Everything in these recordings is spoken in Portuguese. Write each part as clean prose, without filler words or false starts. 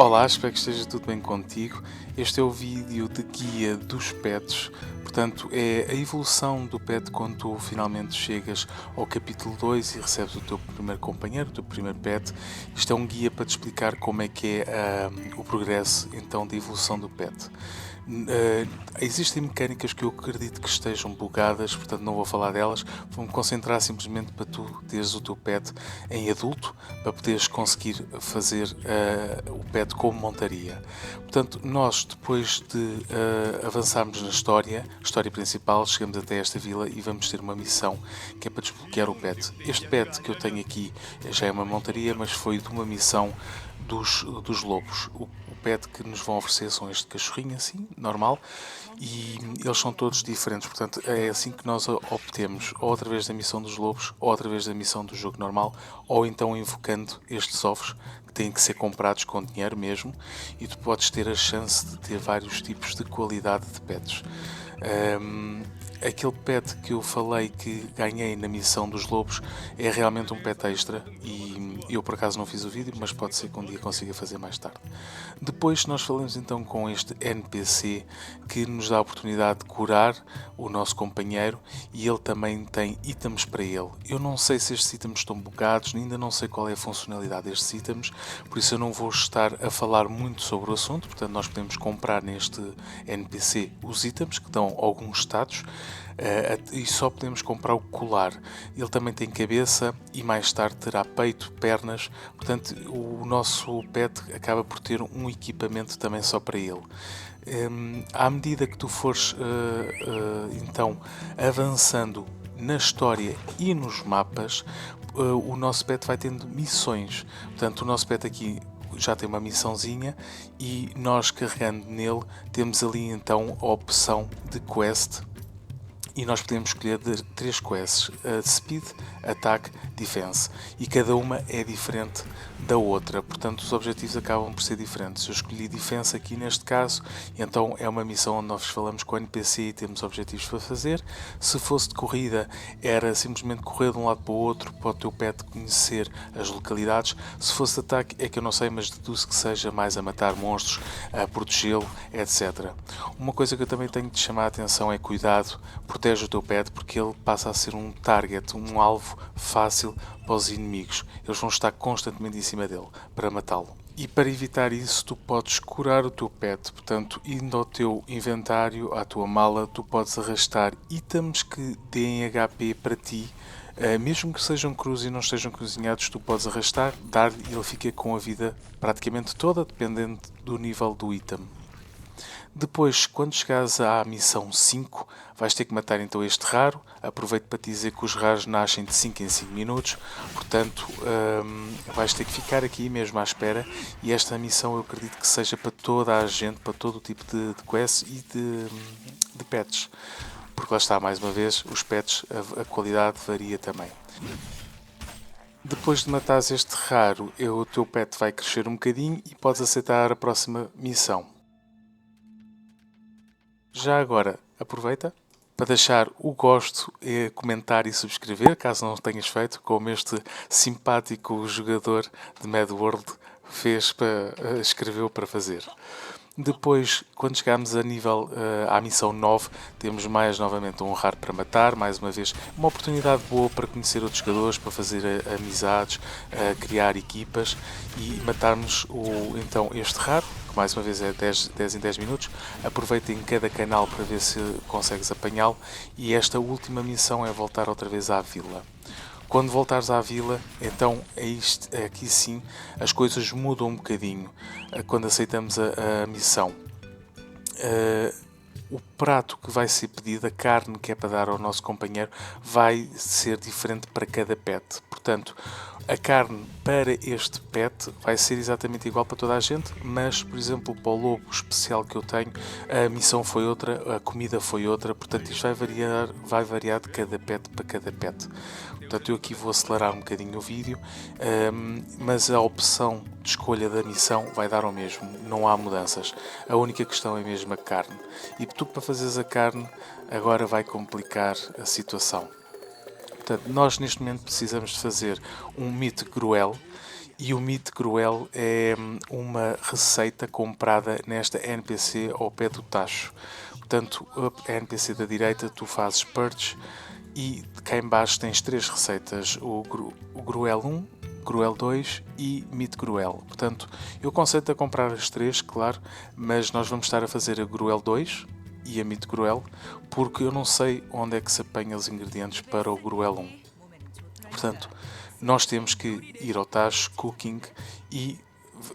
Olá, espero que esteja tudo bem contigo. Este é o vídeo de guia dos pets, portanto é a evolução do pet quando tu finalmente chegas ao capítulo 2 e recebes o teu primeiro companheiro, o teu primeiro pet. Isto é um guia para te explicar como é que é o progresso então da evolução do pet. Existem mecânicas que eu acredito que estejam bugadas, portanto não vou falar delas, vou-me concentrar simplesmente para tu teres o teu pet em adulto, para poderes conseguir fazer o pet como montaria. Portanto, nós depois de avançarmos na história principal, chegamos até esta vila e vamos ter uma missão que é para desbloquear o pet. Este pet que eu tenho aqui já é uma montaria, mas foi de uma missão dos lobos. O pet que nos vão oferecer são este cachorrinho assim, normal, e eles são todos diferentes, portanto é assim que nós obtemos, ou através da missão dos lobos, ou através da missão do jogo normal, ou então invocando estes ovos, que têm que ser comprados com dinheiro mesmo, e tu podes ter a chance de ter vários tipos de qualidade de pets. Aquele pet que eu falei que ganhei na missão dos lobos é realmente um pet extra e eu por acaso não fiz o vídeo, mas pode ser que um dia consiga fazer mais tarde. Depois nós falamos então com este NPC que nos dá a oportunidade de curar o nosso companheiro e ele também tem itens para ele. Eu não sei se estes itens estão bugados, ainda não sei qual é a funcionalidade destes itens, por isso eu não vou estar a falar muito sobre o assunto, portanto nós podemos comprar neste NPC os itens que dão alguns status, e só podemos comprar o colar. Ele também tem cabeça e mais tarde terá peito, pernas, portanto o nosso pet acaba por ter um equipamento também só para ele. À medida que tu fores então avançando na história e nos mapas, o nosso pet vai tendo missões. Portanto, o nosso pet aqui já tem uma missãozinha e nós carregando nele temos ali então a opção de quest e nós podemos escolher de 3 quests, Speed, Attack, Defense, e cada uma é diferente da outra, portanto os objetivos acabam por ser diferentes. Eu escolhi Defense aqui neste caso, então é uma missão onde nós falamos com o NPC e temos objetivos para fazer. Se fosse de corrida, era simplesmente correr de um lado para o outro, para o teu pet conhecer as localidades. Se fosse de ataque, é que eu não sei, mas deduzo que seja mais a matar monstros, a protegê-lo, etc. Uma coisa que eu também tenho de chamar a atenção é cuidado, protege o teu pet porque ele passa a ser um target, um alvo fácil para os inimigos. Eles vão estar constantemente em cima dele para matá-lo. E para evitar isso, tu podes curar o teu pet. Portanto, indo ao teu inventário, à tua mala, tu podes arrastar itens que deem HP para ti. Mesmo que sejam crus e não estejam cozinhados, tu podes arrastar, dar-lhe e ele fica com a vida praticamente toda, dependendo do nível do item. Depois, quando chegares à missão 5, vais ter que matar então este raro. Aproveito para te dizer que os raros nascem de 5 em 5 minutos, portanto vais ter que ficar aqui mesmo à espera. E esta missão eu acredito que seja para toda a gente, para todo o tipo de quests e de pets. Porque lá está, mais uma vez, os pets, a qualidade varia também. Depois de matares este raro, o teu pet vai crescer um bocadinho e podes aceitar a próxima missão. Já agora, aproveita para deixar o gosto, comentar e subscrever, caso não tenhas feito, como este simpático jogador de Mad World escreveu para fazer. Depois, quando chegamos a nível à missão 9, temos mais novamente um raro para matar, mais uma vez uma oportunidade boa para conhecer outros jogadores, para fazer amizades, criar equipas e matarmos então este raro, que mais uma vez é 10 em 10 minutos. Aproveita em cada canal para ver se consegues apanhá-lo e esta última missão é voltar outra vez à vila. Quando voltares à vila, então aqui sim as coisas mudam um bocadinho quando aceitamos a missão. O prato que vai ser pedido, a carne que é para dar ao nosso companheiro, vai ser diferente para cada pet. Portanto, a carne para este pet vai ser exatamente igual para toda a gente, mas, por exemplo, para o lobo especial que eu tenho, a missão foi outra, a comida foi outra, portanto isto vai variar de cada pet para cada pet. Portanto, eu aqui vou acelerar um bocadinho o vídeo, mas a opção de escolha da missão vai dar ao mesmo, não há mudanças. A única questão é mesmo a carne. E tu, para fazeres a carne, agora vai complicar a situação. Portanto, nós neste momento precisamos de fazer um meat gruel E o Meat Cruel é uma receita comprada nesta NPC ao pé do tacho. Portanto, a NPC da direita tu fazes purge e cá em baixo tens 3 receitas, o Gruel 1, Gruel 2 e Meat Gruel. Portanto, eu aconselho a comprar as 3, claro, mas nós vamos estar a fazer a Gruel 2 e a Meat Gruel, porque eu não sei onde é que se apanha os ingredientes para o Gruel 1. Portanto, nós temos que ir ao tacho, cooking, e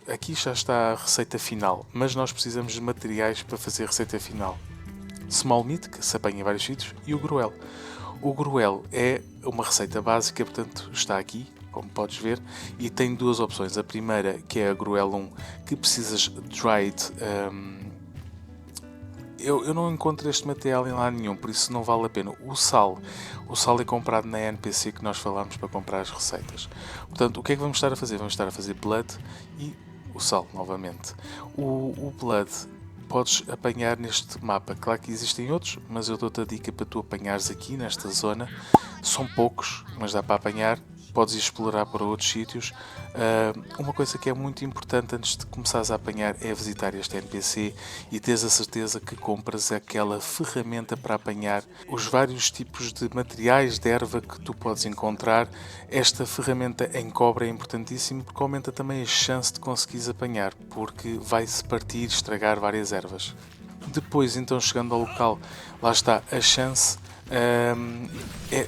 aqui já está a receita final, mas nós precisamos de materiais para fazer a receita final. Small meat, que se apanha em vários sítios, e o gruel. O gruel é uma receita básica, portanto está aqui, como podes ver, e tem 2 opções. A primeira, que é a gruel 1, que precisas dried. Eu não encontro este material em lado nenhum, por isso não vale a pena. O sal é comprado na NPC que nós falámos para comprar as receitas. Portanto, o que é que vamos estar a fazer? Vamos estar a fazer blood e o sal, novamente. O blood podes apanhar neste mapa. Claro que existem outros, mas eu dou-te a dica para tu apanhares aqui nesta zona. São poucos, mas dá para apanhar. Podes ir explorar para outros sítios. Uma coisa que é muito importante antes de começares a apanhar é visitar este NPC e teres a certeza que compras aquela ferramenta para apanhar os vários tipos de materiais de erva que tu podes encontrar. Esta ferramenta em cobre é importantíssima porque aumenta também a chance de conseguires apanhar, porque vai-se partir e estragar várias ervas. Depois, então, chegando ao local, lá está a chance.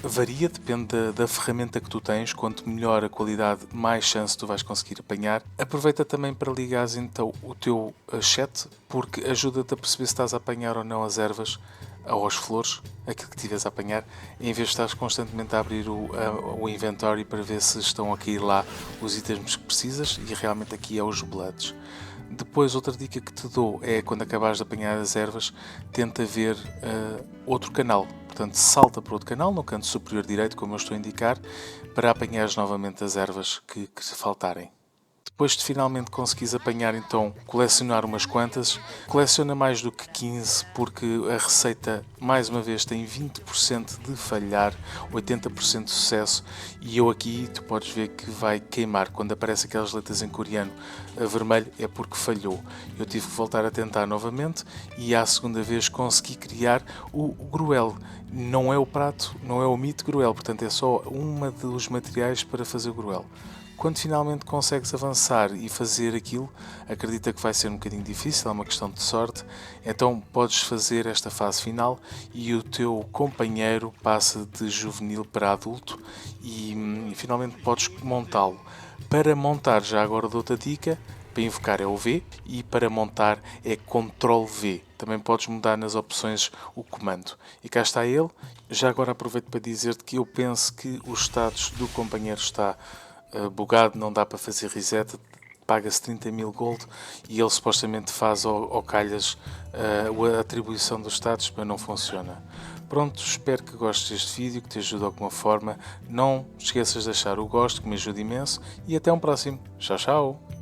Varia, depende da ferramenta que tu tens. Quanto melhor a qualidade, mais chance tu vais conseguir apanhar. Aproveita também para ligares então o teu chat, porque ajuda-te a perceber se estás a apanhar ou não as ervas ou as flores, aquilo que estiveres a apanhar, em vez de estás constantemente a abrir o inventório para ver se estão a cair lá os itens que precisas, e realmente aqui é os bloods. Depois, outra dica que te dou é, quando acabares de apanhar as ervas, tenta ver outro canal. Portanto, salta para outro canal, no canto superior direito, como eu estou a indicar, para apanhares novamente as ervas que te faltarem. Depois de finalmente conseguires apanhar, então, colecionar umas quantas, coleciona mais do que 15, porque a receita, mais uma vez, tem 20% de falhar, 80% de sucesso, e eu aqui, tu podes ver que vai queimar. Quando aparecem aquelas letras em coreano vermelho, é porque falhou. Eu tive que voltar a tentar novamente, e à segunda vez consegui criar o gruel. Não é o prato, não é o meat gruel, portanto é só um dos materiais para fazer o gruel. Quando finalmente consegues avançar e fazer aquilo, acredita que vai ser um bocadinho difícil, é uma questão de sorte, então podes fazer esta fase final e o teu companheiro passa de juvenil para adulto e finalmente podes montá-lo. Para montar, já agora dou-te a dica, para invocar é o V e para montar é Ctrl V. Também podes mudar nas opções o comando. E cá está ele. Já agora aproveito para dizer-te que eu penso que o status do companheiro está bugado, não dá para fazer reset, paga-se 30.000 gold e ele supostamente faz ao calhas a atribuição dos status, mas não funciona. Pronto, espero que gostes deste vídeo, que te ajude de alguma forma. Não esqueças de deixar o gosto, que me ajuda imenso, e até um próximo. Tchau, tchau!